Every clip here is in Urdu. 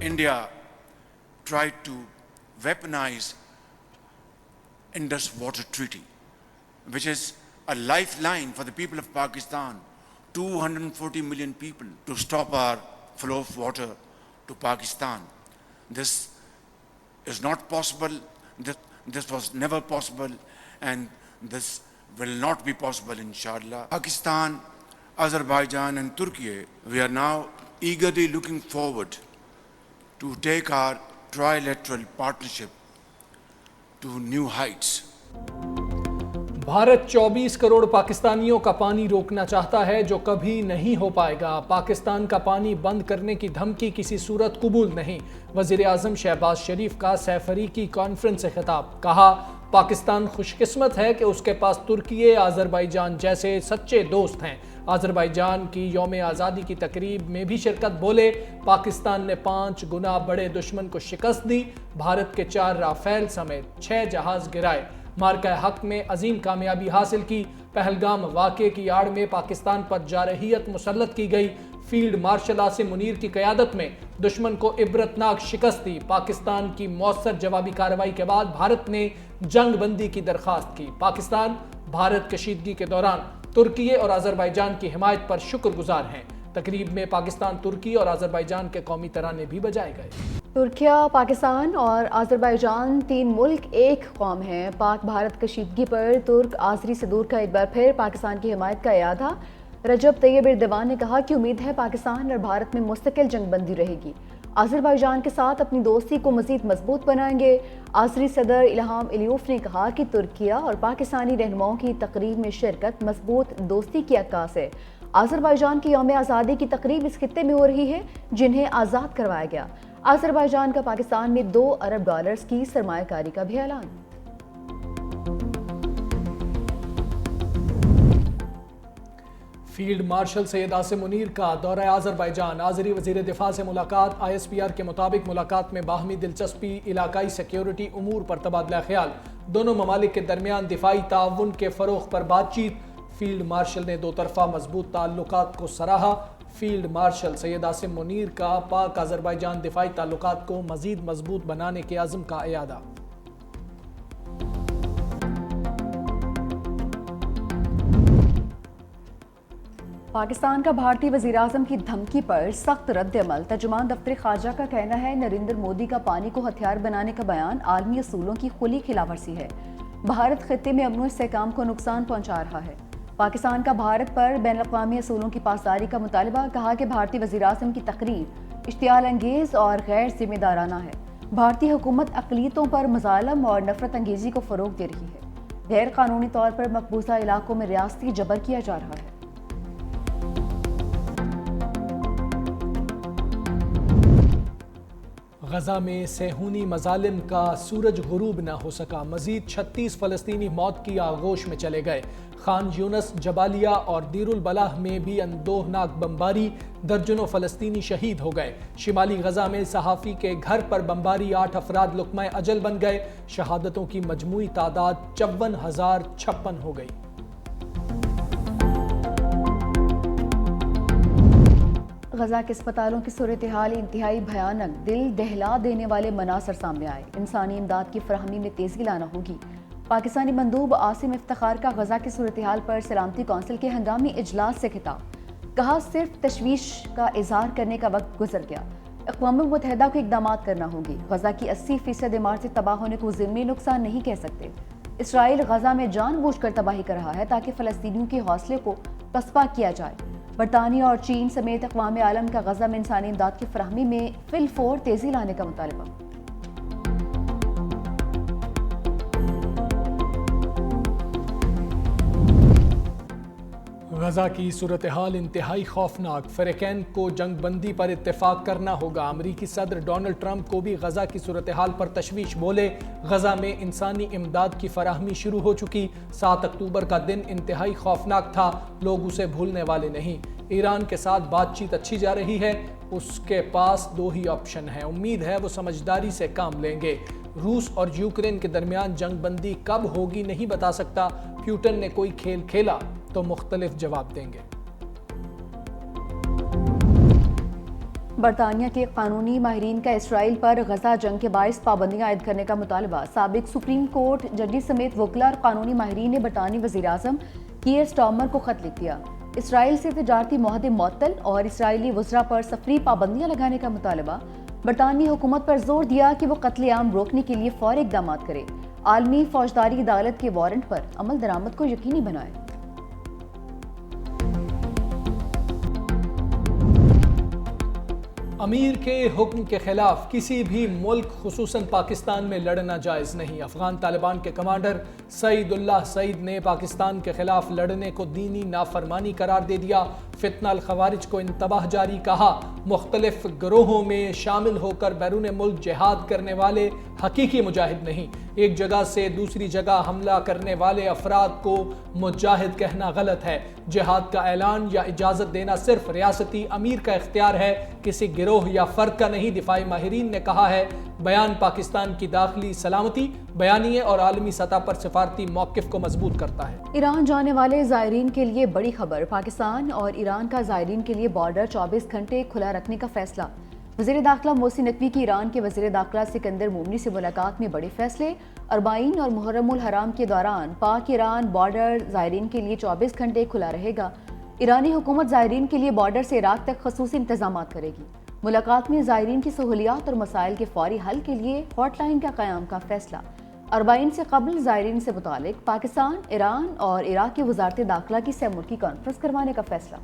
India tried to weaponize Indus Water Treaty, which is a lifeline for the people of Pakistan, 240 million people, to stop our flow of water to Pakistan. This is not possible. This was never possible, and this will not be possible, inshallah. Pakistan, Azerbaijan and Turkey, we are now eagerly looking forward to take our trilateral partnership to new heights. Bharat 24 crore پاکستانیوں کا پانی روکنا چاہتا ہے جو کبھی نہیں ہو پائے گا. پاکستان کا پانی بند کرنے کی دھمکی کسی صورت قبول نہیں. وزیر اعظم شہباز شریف کا سیفری کانفرنس سے خطاب. کہا پاکستان خوش قسمت ہے کہ اس کے پاس ترکی، آذربائیجان جیسے سچے دوست ہیں. آذربائیجان کی یوم آزادی کی تقریب میں بھی شرکت. بولے پاکستان نے 5 گنا بڑے دشمن کو شکست دی. بھارت کے 4 رافیل سمیت 6 جہاز گرائے. مارکہ حق میں عظیم کامیابی حاصل کی. پہلگام واقعے کی آڑ میں پاکستان پر جارحیت مسلط کی گئی. فیلڈ مارشل عاصم منیر کی قیادت میں دشمن کو عبرتناک شکست دی. پاکستان کی مؤثر جوابی کارروائی کے بعد بھارت نے جنگ بندی کی درخواست کی. پاکستان بھارت کشیدگی کے دوران ترکی اور آذربائیجان کی حمایت پر شکر گزار ہیں. تقریب میں پاکستان، ترکی اور آذربائیجان کے قومی ترانے بھی بجائے گئے. ترکیہ، پاکستان اور آذربائیجان 3 ملک ایک قوم ہیں. پاک بھارت کشیدگی پر ترک آذری صدور کا ایک بار پھر پاکستان کی حمایت کا اعادہ. رجب طیب ایردوان نے کہا کہ امید ہے پاکستان اور بھارت میں مستقل جنگ بندی رہے گی. آذربائیجان کے ساتھ اپنی دوستی کو مزید مضبوط بنائیں گے. آذری صدر الہام الیوف نے کہا کہ ترکیہ اور پاکستانی رہنماؤں کی تقریب میں شرکت مضبوط دوستی کی عکاس ہے. آذربائیجان کی یوم آزادی کی تقریب اس خطے میں ہو رہی ہے جنہیں آزاد کروایا گیا. آذربائیجان کا پاکستان میں $2 ارب کی سرمایہ کاری کا بھی اعلان. فیلڈ مارشل سید عاصم منیر کا دورہ آذربائیجان. آذری وزیر دفاع سے ملاقات. ISPR کے مطابق ملاقات میں باہمی دلچسپی، علاقائی سیکیورٹی امور پر تبادلہ خیال. دونوں ممالک کے درمیان دفاعی تعاون کے فروغ پر بات چیت. فیلڈ مارشل نے 2 طرفہ مضبوط تعلقات کو سراہا. فیلڈ مارشل سید عاصم منیر کا پاک آذربائیجان دفاعی تعلقات کو مزید مضبوط بنانے کے عزم کا اعادہ. پاکستان کا بھارتی وزیر اعظم کی دھمکی پر سخت رد عمل. ترجمان دفتر خارجہ کا کہنا ہے نریندر مودی کا پانی کو ہتھیار بنانے کا بیان عالمی اصولوں کی کھلی خلاف ورزی ہے. بھارت خطے میں امن و استحکام کو نقصان پہنچا رہا ہے. پاکستان کا بھارت پر بین الاقوامی اصولوں کی پاسداری کا مطالبہ. کہا کہ بھارتی وزیر اعظم کی تقریر اشتعال انگیز اور غیر ذمہ دارانہ ہے. بھارتی حکومت اقلیتوں پر مظالم اور نفرت انگیزی کو فروغ دے رہی ہے. غیر قانونی طور پر مقبوضہ علاقوں میں ریاستی جبر کیا جا رہا ہے. غزہ میں صہیونی مظالم کا سورج غروب نہ ہو سکا. مزید 36 فلسطینی موت کی آغوش میں چلے گئے. خان یونس، جبالیہ اور دیر البلح میں بھی اندوہناک بمباری. درجنوں فلسطینی شہید ہو گئے. شمالی غزہ میں صحافی کے گھر پر بمباری. 8 افراد لقمہ اجل بن گئے. شہادتوں کی مجموعی تعداد 54,056 ہو گئی. غزہ کے اسپتالوں کی صورتحال انتہائی بھیانک. دل دہلا دینے والے مناظر سامنے آئے. انسانی امداد کی فراہمی میں تیزی لانا ہوگی. پاکستانی مندوب عاصم افتخار کا غزہ کی صورتحال پر سلامتی کونسل کے ہنگامی اجلاس سے خطاب. کہا صرف تشویش کا اظہار کرنے کا وقت گزر گیا. اقوام متحدہ کو اقدامات کرنا ہوگی. غزہ کی 80% عمارتیں تباہ ہونے کو ضمنی نقصان نہیں کہہ سکتے. اسرائیل غزہ میں جان بوجھ کر تباہی کر رہا ہے تاکہ فلسطینیوں کے حوصلے کو پسپا کیا جائے. برطانیہ اور چین سمیت اقوام عالم کا غزہ میں انسانی امداد کی فراہمی میں فی الفور تیزی لانے کا مطالبہ. غزہ کی صورتحال انتہائی خوفناک. فریقین کو جنگ بندی پر اتفاق کرنا ہوگا. امریکی صدر ڈونلڈ ٹرمپ کو بھی غزہ کی صورتحال پر تشویش. بولے غزہ میں انسانی امداد کی فراہمی شروع ہو چکی. 7 اکتوبر کا دن انتہائی خوفناک تھا. لوگ اسے بھولنے والے نہیں. ایران کے ساتھ بات چیت اچھی جا رہی ہے. اس کے پاس 2 ہی آپشن ہیں. امید ہے وہ سمجھداری سے کام لیں گے. روس اور یوکرین کے درمیان جنگ بندی کب ہوگی نہیں بتا سکتا. پیوٹن نے کوئی کھیل کھیلا تو مختلف جواب دیں گے. برطانیہ کے قانونی ماہرین کا اسرائیل پر غزہ جنگ کے باعث پابندیاں عائد کرنے کا مطالبہ. سابق سپریم کورٹ ججز سمیت وکلا اور قانونی ماہرین نے برطانوی وزیر اعظم کیئر سٹارمر کو خط لکھ دیا. اسرائیل سے تجارتی معاہدے معطل اور اسرائیلی وزراء پر سفری پابندیاں لگانے کا مطالبہ. برطانوی حکومت پر زور دیا کہ وہ قتل عام روکنے کے لیے فوری اقدامات کرے. عالمی فوجداری عدالت کے وارنٹ پر عمل درآمد کو یقینی بنائے. امیر کے حکم کے خلاف کسی بھی ملک خصوصاً پاکستان میں لڑنا جائز نہیں. افغان طالبان کے کمانڈر سعید اللہ سعید نے پاکستان کے خلاف لڑنے کو دینی نافرمانی قرار دے دیا. فتنہ الخوارج کو انتباہ جاری کہا. مختلف گروہوں میں شامل ہو کر بیرون ملک جہاد کرنے والے حقیقی مجاہد نہیں. ایک جگہ سے دوسری جگہ حملہ کرنے والے افراد کو مجاہد کہنا غلط ہے. جہاد کا اعلان یا اجازت دینا صرف ریاستی امیر کا اختیار ہے, کسی گروہ یا فرد کا نہیں. دفاعی ماہرین نے کہا ہے بیان پاکستان کی داخلی سلامتی, بیانیے اور عالمی سطح پر سفارتی موقف کو مضبوط کرتا ہے. ایران جانے والے زائرین کے لیے بڑی خبر. پاکستان اور ایران کا زائرین کے لیے بارڈر 24 گھنٹے کھلا رکھنے کا فیصلہ. وزیر داخلہ محسن نقوی کی ایران کے وزیر داخلہ سکندر مومنی سے ملاقات میں بڑے فیصلے. اربعین اور محرم الحرام کے دوران پاک ایران بارڈر زائرین کے لیے 24 گھنٹے کھلا رہے گا. ایرانی حکومت زائرین کے لیے بارڈر سے عراق تک خصوصی انتظامات کرے گی. ملاقات میں زائرین کی سہولیات اور مسائل کے فوری حل کے لیے ہاٹ لائن کا قیام کا فیصلہ. اربعین سے قبل زائرین سے متعلق پاکستان، ایران اور عراق کی وزارت داخلہ کی سہ ملکی کانفرنس کروانے کا فیصلہ.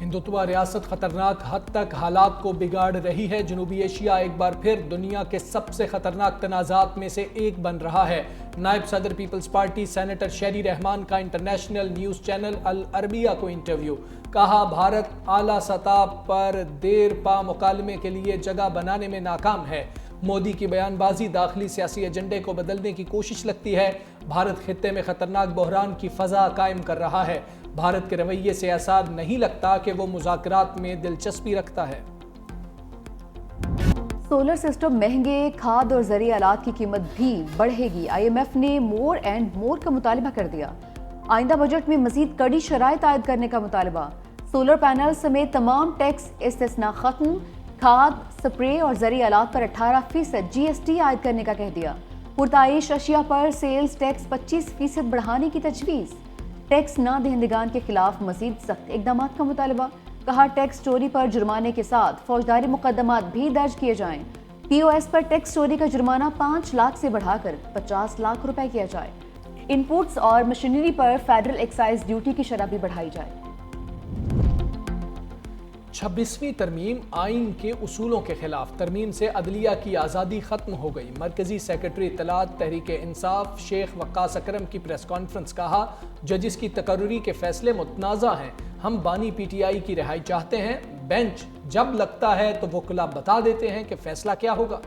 ہندوتوا ریاست خطرناک حد تک حالات کو بگاڑ رہی ہے. جنوبی ایشیا ایک بار پھر دنیا کے سب سے خطرناک تنازعات میں سے ایک بن رہا ہے. نائب صدر پیپلز پارٹی سینیٹر شیری رحمان کا انٹرنیشنل نیوز چینل العربیہ کو انٹرویو. کہا بھارت اعلیٰ سطح پر دیر پا مکالمے کے لیے جگہ بنانے میں ناکام ہے. مودی کی بیان بازی داخلی سیاسی ایجنڈے کو بدلنے کی کوشش لگتی ہے. بھارت خطے میں خطرناک بحران کی فضا قائم کر رہا ہے. بھارت کے رویے سے احسا نہیں لگتا کہ وہ مذاکرات میں دلچسپی رکھتا ہے. سولر سسٹم مہنگے, کھاد اور زرعی آلات کی قیمت بھی بڑھے گی. آئی ایم ایف نے مور اینڈ مور کا مطالبہ کر دیا. آئندہ بجٹ میں مزید کڑی شرائط عائد کرنے کا مطالبہ. سولر پینل سمیت تمام ٹیکس استثناء ختم. کھاد, سپرے اور زرعی آلات پر 18% جی ایس ٹی عائد کرنے کا کہہ دیا. پرتعیش اشیاء پر سیلز ٹیکس 25% بڑھانے کی تجویز. ٹیکس نہ دہندگان کے خلاف مزید سخت اقدامات کا مطالبہ. کہا ٹیکس چوری پر جرمانے کے ساتھ فوجداری مقدمات بھی درج کیے جائیں. پی او ایس پر ٹیکس چوری کا جرمانہ 5 لاکھ سے بڑھا کر 50 لاکھ روپے کیا جائے. انپوٹس اور مشینری پر فیڈرل ایکسائز ڈیوٹی کی شرح بھی بڑھائی جائے. 26ویں ترمیم آئین کے اصولوں کے خلاف. ترمیم سے عدلیہ کی آزادی ختم ہو گئی. مرکزی سیکرٹری اطلاعات تحریک انصاف شیخ وقاص اکرم کی پریس کانفرنس. کہا ججز کی تقرری کے فیصلے متنازع ہیں. ہم بانی پی ٹی آئی کی رہائی چاہتے ہیں. بینچ جب لگتا ہے تو وکلا بتا دیتے ہیں کہ فیصلہ کیا ہوگا.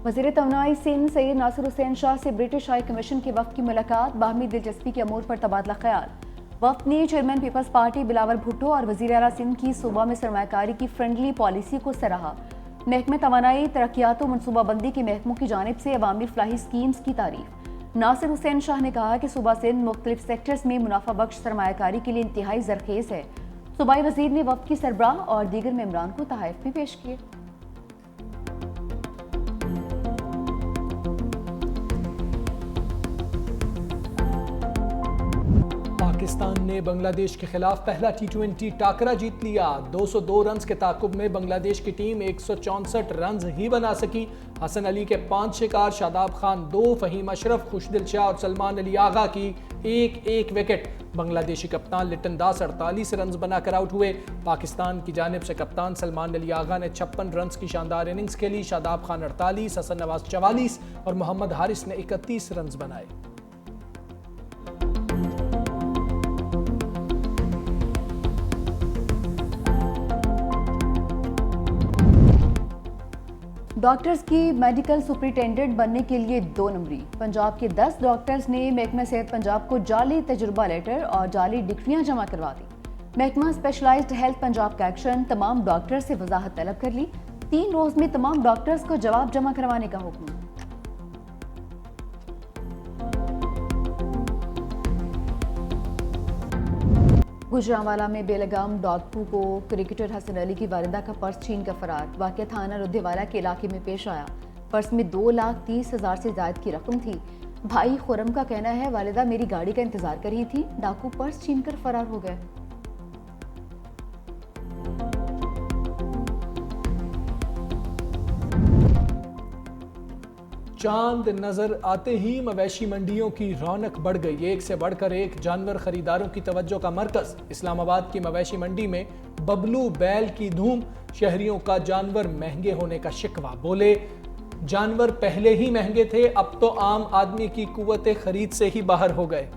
وزیر توانائی سندھ سید ناصر حسین شاہ سے برٹش ہائی کمیشن کے وفد کی ملاقات. باہمی دلچسپی کے امور پر تبادلہ خیال. وفد نے چیئرمین پیپلز پارٹی بلاول بھٹو اور وزیر اعلیٰ سندھ کی صوبہ میں سرمایہ کاری کی فرینڈلی پالیسی کو سراہا. محکمہ توانائی, ترقیات و منصوبہ بندی کے محکموں کی جانب سے عوامی فلاحی اسکیمز کی تعریف. ناصر حسین شاہ نے کہا کہ صوبہ سندھ مختلف سیکٹرز میں منافع بخش سرمایہ کاری کے لیے انتہائی زرخیز ہے. صوبائی وزیر نے وفد کی سربراہ اور دیگر ممبران کو تحائف بھی پیش کیے. پاکستان نے بنگلہ دیش کے خلاف پہلا T20 ٹاکرا جیت لیا. 202 رنز کے تعاقب میں بنگلہ دیش کی ٹیم 164 رنز ہی بنا سکی. حسن علی کے 5 شکار, شاداب خان 2, فہیم اشرف, خوشدل شاہ اور سلمان علی آغا کی ایک وکٹ. بنگلہ دیشی کپتان لٹن داس 48 رنز بنا کر آؤٹ ہوئے. پاکستان کی جانب سے کپتان سلمان علی آغا نے 56 رنز کی شاندار اننگز کھیلی. شاداب خان 48, حسن نواز 44 اور محمد حارث نے 31 رنز بنائے. ڈاکٹرز کی میڈیکل سپرنٹینڈنٹ بننے کے لیے 2 نمبری. پنجاب کے 10 ڈاکٹرز نے محکمہ صحت پنجاب کو جعلی تجربہ لیٹر اور جعلی ڈگریاں جمع کروا دی. محکمہ اسپیشلائزڈ ہیلتھ پنجاب کا ایکشن تمام ڈاکٹر سے وضاحت طلب کر لی. 3 روز میں تمام ڈاکٹرز کو جواب جمع کروانے کا حکم۔ گوجرانوالا میں بے لگام ڈاگ پو کو کرکٹر حسن علی کی والدہ کا پرس چھین کر فرار۔ واقعہ تھانہ رودھی والا کے علاقے میں پیش آیا۔ پرس میں 2,30,000 سے زائد کی رقم تھی۔ بھائی خرم کا کہنا ہے والدہ میری گاڑی کا انتظار کر رہی تھی، ڈاکو پرس چھین کر فرار ہو گئے۔ چاند نظر آتے ہی مویشی منڈیوں کی رونق بڑھ گئی۔ ایک سے بڑھ کر ایک جانور خریداروں کی توجہ کا مرکز۔ اسلام آباد کی مویشی منڈی میں ببلو بیل کی دھوم، شہریوں کا جانور مہنگے ہونے کا شکوہ۔ بولے جانور پہلے ہی مہنگے تھے، اب تو عام آدمی کی قوت خرید سے ہی باہر ہو گئے۔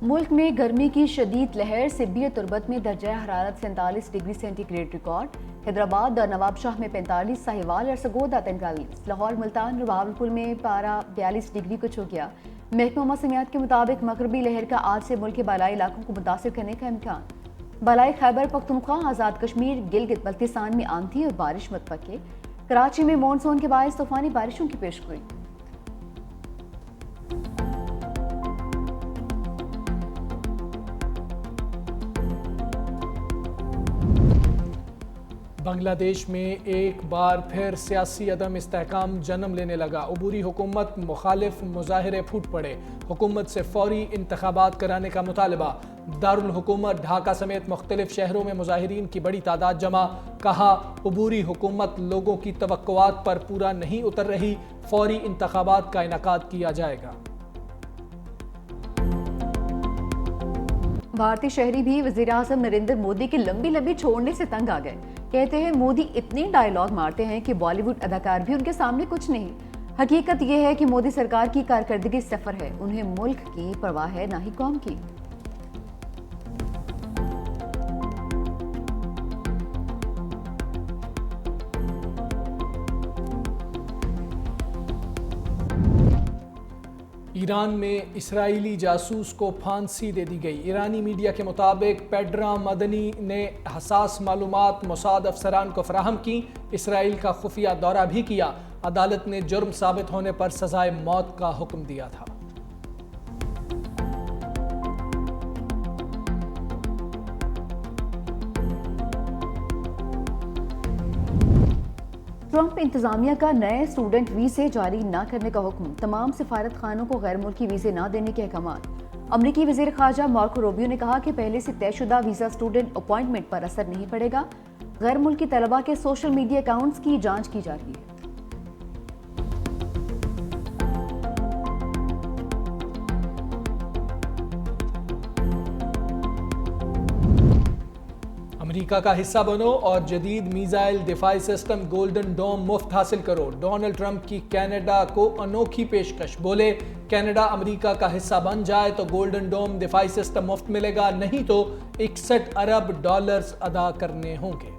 ملک میں گرمی کی شدید لہر سبی اور تربت میں درجہ حرارت 47 degree centigrade record. Hyderabad اور نواب شاہ میں 45، ساہیوال اور سگودا 43، لاہور، ملتان اور بہاولپور میں پارہ 42 ڈگری کو چھو گیا۔ محکمہ موسمیات کے مطابق مغربی لہر کا آج سے ملک کے بالائی علاقوں کو متاثر کرنے کا امکان۔ بالائی خیبر پختونخوا، آزاد کشمیر، گلگت بلتستان میں آندھی اور بارش متوقع۔ کراچی میں مونسون کے باعث طوفانی بارشوں کی پیشگوئی۔ بنگلہ دیش میں ایک بار پھر سیاسی عدم استحکام جنم لینے لگا۔ عبوری حکومت مخالف مظاہرے پھوٹ پڑے۔ حکومت سے فوری انتخابات کرانے کا مطالبہ۔ دارالحکومت ڈھاکہ سمیت مختلف شہروں میں مظاہرین کی بڑی تعداد جمع۔ کہا عبوری حکومت لوگوں کی توقعات پر پورا نہیں اتر رہی، فوری انتخابات کا انعقاد کیا جائے گا۔ بھارتی شہری بھی وزیر اعظم نریندر مودی کی لمبی چھوڑنے سے تنگ آ گئے۔ کہتے ہیں مودی اتنے ڈائیلاگ مارتے ہیں کہ بالی ووڈ اداکار بھی ان کے سامنے کچھ نہیں۔ حقیقت یہ ہے کہ مودی سرکار کی کارکردگی صفر ہے، انہیں ملک کی پرواہ ہے نہ ہی قوم کی۔ ایران میں اسرائیلی جاسوس کو پھانسی دے دی گئی۔ ایرانی میڈیا کے مطابق پیڈرا مدنی نے حساس معلومات موساد افسران کو فراہم کی، اسرائیل کا خفیہ دورہ بھی کیا۔ عدالت نے جرم ثابت ہونے پر سزائے موت کا حکم دیا تھا۔ ٹرمپ انتظامیہ کا نئے اسٹوڈنٹ ویزے جاری نہ کرنے کا حکم، تمام سفارت خانوں کو غیر ملکی ویزے نہ دینے کے احکامات۔ امریکی وزیر خارجہ مارکو روبیو نے کہا کہ پہلے سے طے شدہ ویزا اسٹوڈنٹ اپائنٹمنٹ پر اثر نہیں پڑے گا۔ غیر ملکی طلباء کے سوشل میڈیا اکاؤنٹس کی جانچ کی جا رہی ہے۔ امریکہ کا حصہ بنو اور جدید میزائل دفاعی سسٹم گولڈن ڈوم مفت حاصل کرو۔ ڈونلڈ ٹرمپ کی کینیڈا کو انوکھی پیشکش۔ بولے کینیڈا امریکہ کا حصہ بن جائے تو گولڈن ڈوم دفاعی سسٹم مفت ملے گا، نہیں تو $61 ارب ادا کرنے ہوں گے۔